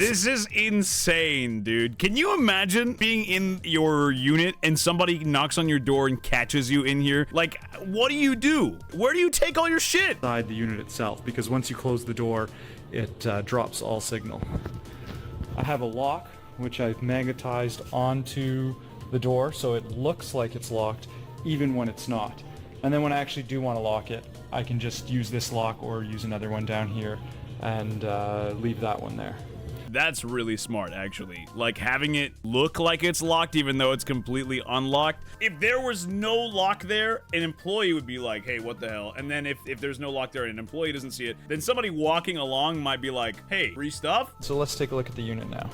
This is insane, dude. Can you imagine being in your unit and somebody knocks on your door and catches you in here? Like, what do you do? Where do you take all your shit? Inside the unit itself, because once you close the door, it drops all signal. I have a lock, which I've magnetized onto the door, so it looks like it's locked, even when it's not. And then when I actually do want to lock it, I can just use this lock or use another one down here and leave that one there. That's really smart, actually. Like, having it look like it's locked even though it's completely unlocked. If there was no lock there, an employee would be like, hey, what the hell? And then if there's no lock there and an employee doesn't see it, then somebody walking along might be like, hey, free stuff? So let's take a look at the unit now.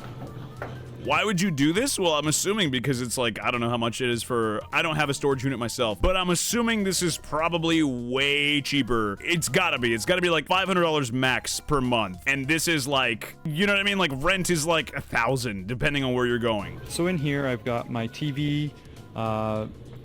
Why would you do this? Well, I'm assuming because it's like, I don't know how much it is for, I don't have a storage unit myself, but I'm assuming this is probably way cheaper. It's gotta be like $500 max per month. And this is like, you know what I mean? Like rent is like $1,000 depending on where you're going. So in here, I've got my TV,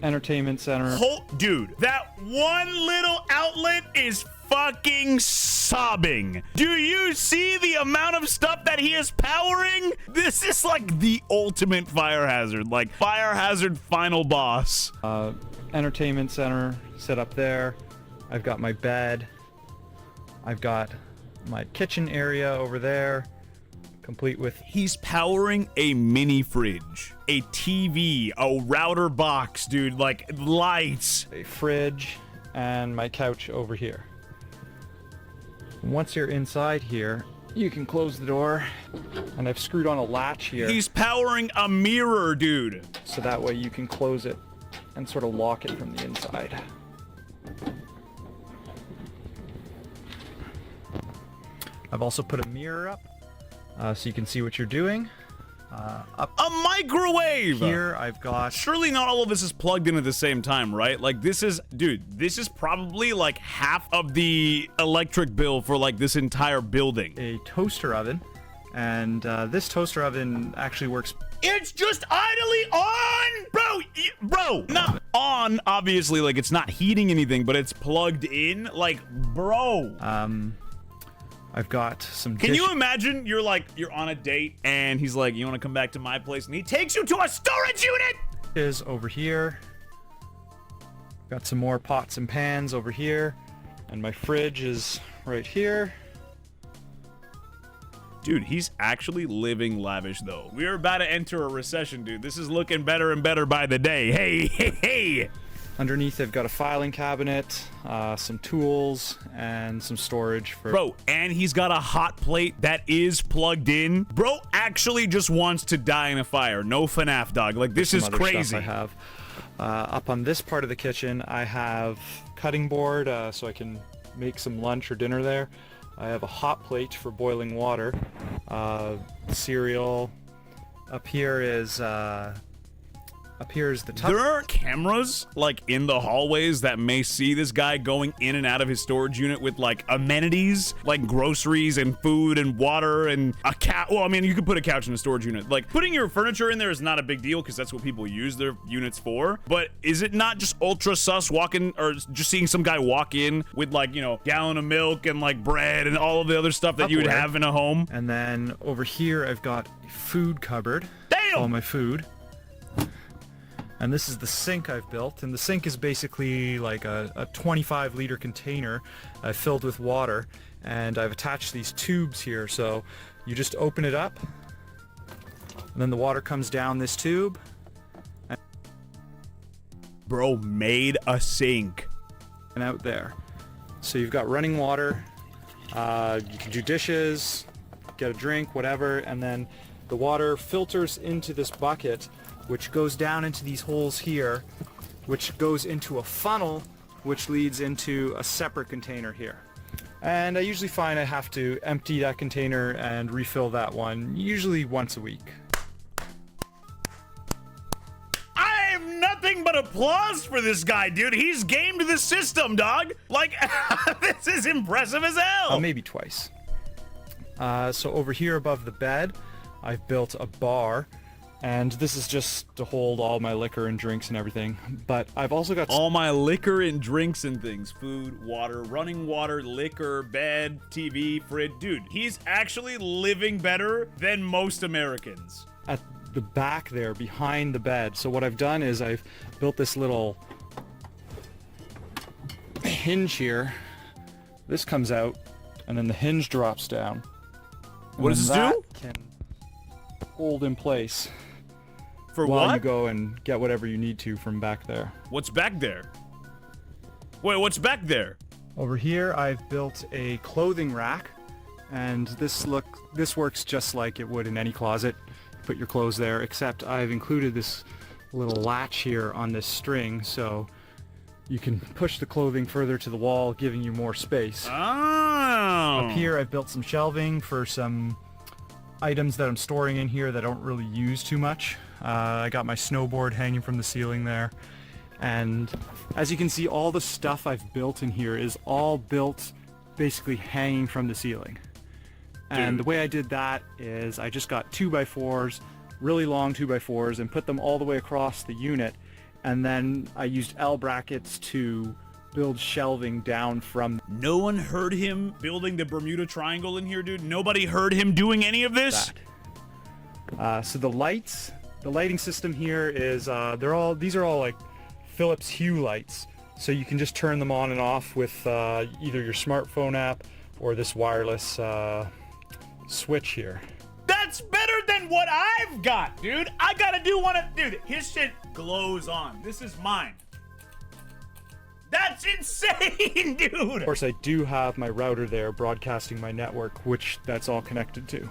entertainment center. Dude, that one little outlet is fucking sobbing. Do you see the amount of stuff that he is powering? This is like the ultimate fire hazard, like fire hazard final boss. Entertainment center set up there. I've got my bed. I've got my kitchen area over there, complete with... He's powering a mini fridge, a TV, a router box, dude, like lights. A fridge and my couch over here. Once you're inside here, you can close the door, and I've screwed on a latch here. He's powering a mirror, dude. So that way you can close it and sort of lock it from the inside. I've also put a mirror up, so you can see what you're doing. Up a microwave! Here I've got... Surely not all of this is plugged in at the same time, right? Like this is, dude, this is probably like half of the electric bill for like this entire building. A toaster oven, and this toaster oven actually works... It's just idly on! Bro, not on, obviously, like it's not heating anything, but it's plugged in, like, bro. I've got some Can you imagine you're on a date and he's like, you want to come back to my place? And he takes you to a storage unit! Is over here. Got some more pots and pans over here. And my fridge is right here. Dude, he's actually living lavish, though. We're about to enter a recession, dude. This is looking better and better by the day. Hey, hey, hey! Underneath, I've got a filing cabinet, some tools, and some storage for... Bro, and he's got a hot plate that is plugged in. Bro actually just wants to die in a fire. No FNAF, dog. Like, this is crazy. I have. Up on this part of the kitchen, I have cutting board, so I can make some lunch or dinner there. I have a hot plate for boiling water, cereal. Up here is the top. There are cameras, like, in the hallways that may see this guy going in and out of his storage unit with, like, amenities, like groceries and food and water and a couch. Well, I mean, you could put a couch in a storage unit. Like, putting your furniture in there is not a big deal because that's what people use their units for. But is it not just ultra sus walking, or just seeing some guy walk in with, like, you know, gallon of milk and, like, bread and all of the other stuff that you would have in a home? And then over here, I've got a food cupboard. Damn! All my food. And this is the sink I've built, and the sink is basically like a 25-liter container filled with water, and I've attached these tubes here, so you just open it up, and then the water comes down this tube. Bro made a sink. And out there. So you've got running water, you can do dishes, get a drink, whatever, and then the water filters into this bucket, which goes down into these holes here, which goes into a funnel, which leads into a separate container here. And I usually find I have to empty that container and refill that one, usually once a week. I have nothing but applause for this guy, dude. He's gamed the system, dog. Like, this is impressive as hell. Maybe twice. So over here above the bed, I've built a bar And this is just to hold all my liquor and drinks and everything. But I've also got all my liquor and drinks and things. Food, water, running water, liquor, bed, TV, fridge. Dude, he's actually living better than most Americans. at the back there behind the bed. So what I've done is I've built this little hinge here. This comes out and then the hinge drops down. What does this that do? Can hold in place For while what? you go and get whatever you need to from back there. What's back there? Wait, what's back there? Over here I've built a clothing rack, and this works just like it would in any closet. Put your clothes there, except I've included this little latch here on this string so you can push the clothing further to the wall, giving you more space. Oh. Up here I've built some shelving for some items that I'm storing in here that I don't really use too much. I got my snowboard hanging from the ceiling there. And as you can see, all the stuff I've built in here is all built basically hanging from the ceiling. And the way I did that is I just got 2x4s, really long 2x4s, and put them all the way across the unit. And then I used L brackets to build shelving down from No one heard him building the Bermuda Triangle in here, dude? Nobody heard him doing any of this? that. So the lighting system here is, these are all like Philips Hue lights. So you can just turn them on and off with either your smartphone app or this wireless switch here. That's better than what I've got, dude. I gotta do one of... Dude, his shit glows on. This is mine. That's insane, dude! Of course, I do have my router there broadcasting my network, which that's all connected to.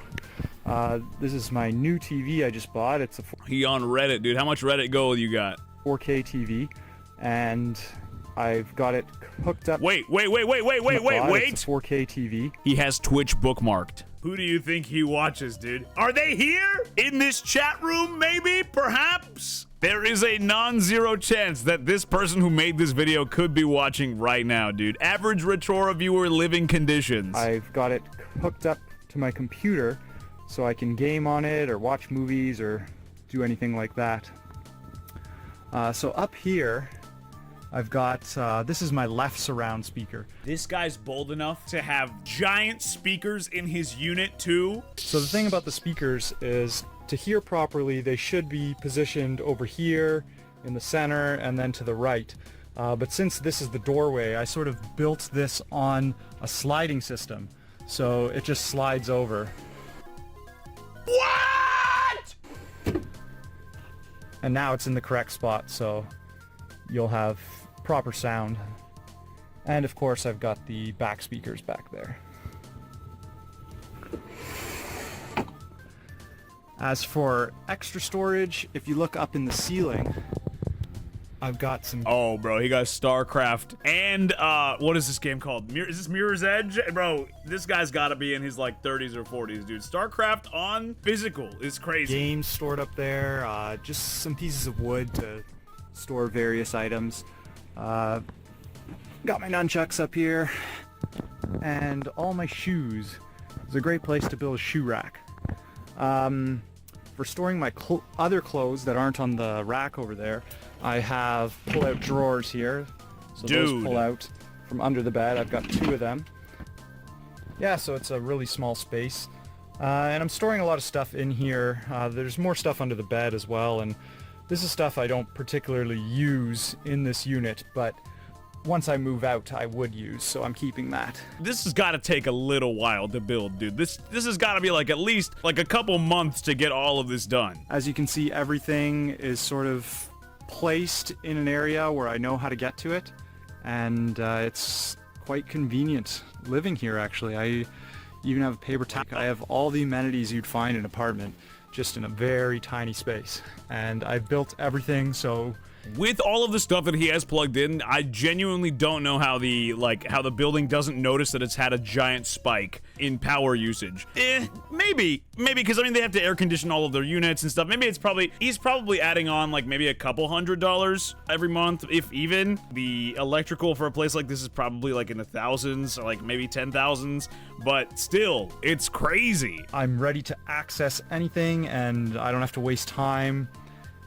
This is my new TV I just bought. It's a He on Reddit, dude. How much Reddit gold you got? 4K TV, and I've got it hooked up. Wait. It's a 4K TV. He has Twitch bookmarked. Who do you think he watches, dude? Are they here? In this chat room, maybe? Perhaps? There is a non-zero chance that this person who made this video could be watching right now, dude. Average Retrora viewer, living conditions. I've got it hooked up to my computer so I can game on it or watch movies or do anything like that. So up here, I've got, this is my left surround speaker. This guy's bold enough to have giant speakers in his unit, too. So the thing about the speakers is, to hear properly, they should be positioned over here, in the center, and then to the right. But since this is the doorway, I sort of built this on a sliding system. So it just slides over. What? And now it's in the correct spot, so you'll have proper sound. And of course I've got the back speakers back there. As for extra storage, if you look up in the ceiling, I've got some... Oh, bro, he got StarCraft and, what is this game called? Is this Mirror's Edge? Bro, this guy's gotta be in his, like, 30s or 40s, dude. StarCraft on physical is crazy. Games stored up there, just some pieces of wood to store various items. Got my nunchucks up here, and all my shoes. It's a great place to build a shoe rack. For storing my other clothes that aren't on the rack over there, I have pull-out drawers here. So those pull out from under the bed. I've got 2 of them. Yeah, so it's a really small space. And I'm storing a lot of stuff in here. There's more stuff under the bed as well, and this is stuff I don't particularly use in this unit, but once I move out, I would use, so I'm keeping that. This has got to take a little while to build, dude. This has got to be like at least like a couple months to get all of this done. As you can see, everything is sort of placed in an area where I know how to get to it, and it's quite convenient living here, actually. I even have a paper towel. I have all the amenities you'd find in an apartment, just in a very tiny space. And I've built everything so With all of the stuff that he has plugged in, I genuinely don't know how the building doesn't notice that it's had a giant spike in power usage. Maybe because I mean they have to air condition all of their units and stuff. Maybe he's probably adding on like maybe a couple $100 every month, if even. The electrical for a place like this is probably like in the thousands, or like maybe 10,000s, but still, it's crazy. I'm ready to access anything and I don't have to waste time.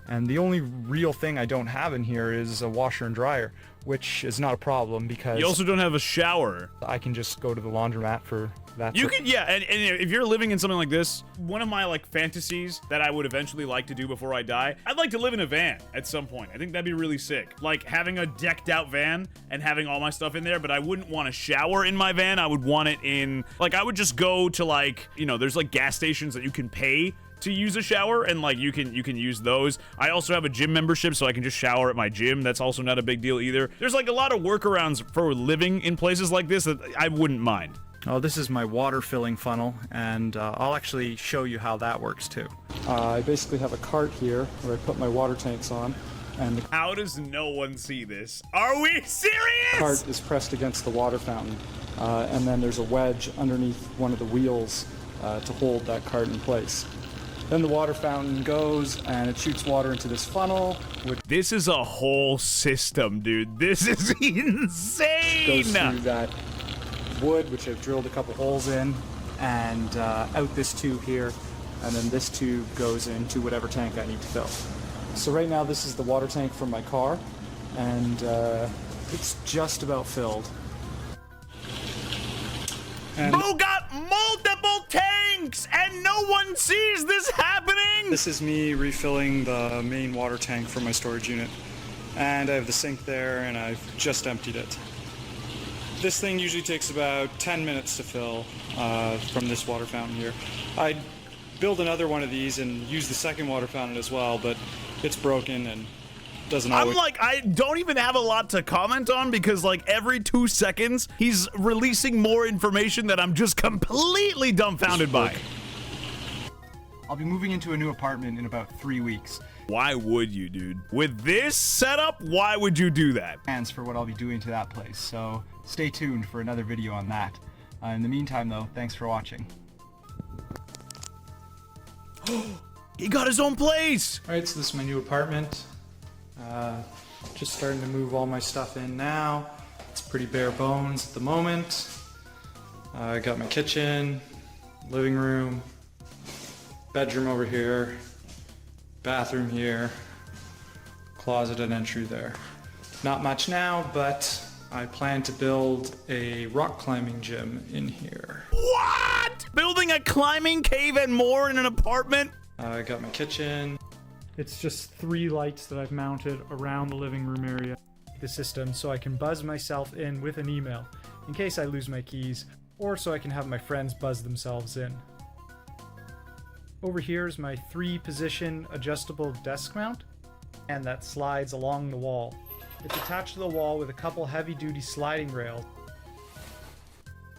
And the only real thing I don't have in here is a washer and dryer, which is not a problem because You also don't have a shower. I can just go to the laundromat for that. You can, yeah, and if you're living in something like this, one of my like fantasies that I would eventually like to do before I die, I'd like to live in a van at some point. I think that'd be really sick. Like having a decked out van and having all my stuff in there, but I wouldn't want a shower in my van. I would want it in, like I would just go to like, you know, there's like gas stations that you can pay to use a shower, and like you can use those. I also have a gym membership, so I can just shower at my gym. That's also not a big deal either. There's like a lot of workarounds for living in places like this that I wouldn't mind. Oh, this is my water filling funnel, and I'll actually show you how that works too. I basically have a cart here where I put my water tanks on, and the How does no one see this? Are we serious? cart is pressed against the water fountain, and then there's a wedge underneath one of the wheels to hold that cart in place. Then the water fountain goes and it shoots water into this funnel, which This is a whole system, dude. This is insane. goes through that wood, which I've drilled a couple holes in, and out this tube here, and then this tube goes into whatever tank I need to fill. So right now this is the water tank from my car, and it's just about filled. And Bro got multiple tanks and no one sees this happening. this is me refilling the main water tank for my storage unit. And I have the sink there, and I've just emptied it. This thing usually takes about 10 minutes to fill from this water fountain here. I'd build another one of these and use the second water fountain as well, but it's broken and doesn't always... I'm like, I don't even have a lot to comment on because like every 2 seconds he's releasing more information that I'm just completely dumbfounded by. I'll be moving into a new apartment in about 3 weeks. Why would you, dude? With this setup, why would you do that? Plans for what I'll be doing to that place, so stay tuned for another video on that. In the meantime though, thanks for watching. He got his own place. Alright, so this is my new apartment. Just starting to move all my stuff in now. It's pretty bare bones at the moment. I got my kitchen, living room, bedroom over here, bathroom here, closet and entry there. Not much now, but I plan to build a rock climbing gym in here. What? Building a climbing cave and more in an apartment? I got my kitchen. It's just 3 lights that I've mounted around the living room area. The system so I can buzz myself in with an email in case I lose my keys, or so I can have my friends buzz themselves in. Over here is my 3-position adjustable desk mount, and that slides along the wall. It's attached to the wall with a couple heavy-duty sliding rails.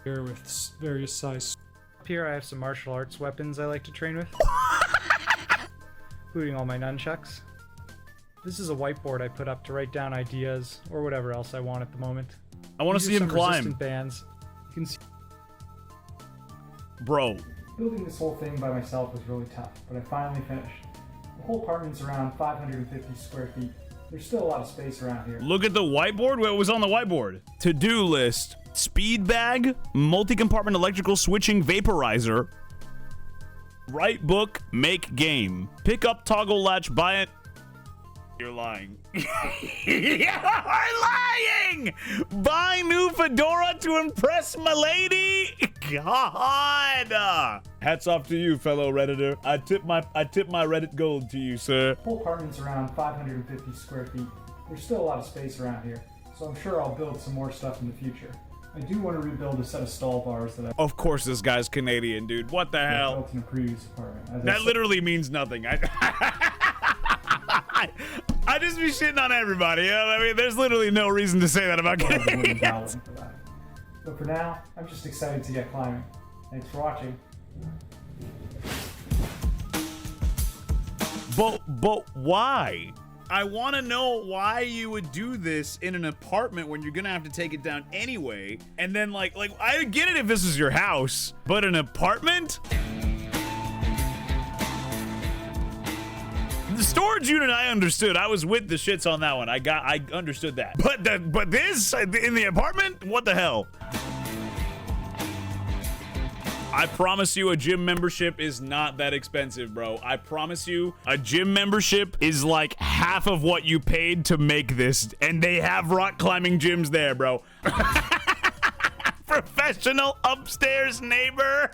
Here with various sizes. Up here I have some martial arts weapons I like to train with. Including all my nunchucks. This is a whiteboard I put up to write down ideas or whatever else I want at the moment. I want to see him climb. Resistant bands. You can see. Bro. Building this whole thing by myself was really tough, but I finally finished. The whole apartment's around 550 square feet. There's still a lot of space around here. Look at the whiteboard. What was on the whiteboard? To-do list. Speed bag. Multi-compartment electrical switching vaporizer. Write book, make game. Pick up toggle latch, buy it. You're lying. You're lying! Buy new fedora to impress my lady? God! Hats off to you, fellow Redditor. I tip my Reddit gold to you, sir. The whole apartment's around 550 square feet. There's still a lot of space around here, so I'm sure I'll build some more stuff in the future. I do want to rebuild a set of stall bars that Of course this guy's Canadian, dude. What the I hell? built in a previous apartment. That literally means nothing. I just be shitting on everybody. You know what I mean, there's literally no reason to say that about Canadians. But for now, I'm just excited to get climbing. Thanks for watching. But why? I want to know why you would do this in an apartment when you're gonna have to take it down anyway. And then like I get it if this is your house, but an apartment? The storage unit I understood. I was with the shits on that one. I understood that. But this in the apartment? What the hell? I promise you a gym membership is not that expensive, bro. I promise you a gym membership is like half of what you paid to make this. And they have rock climbing gyms there, bro. Professional upstairs neighbor.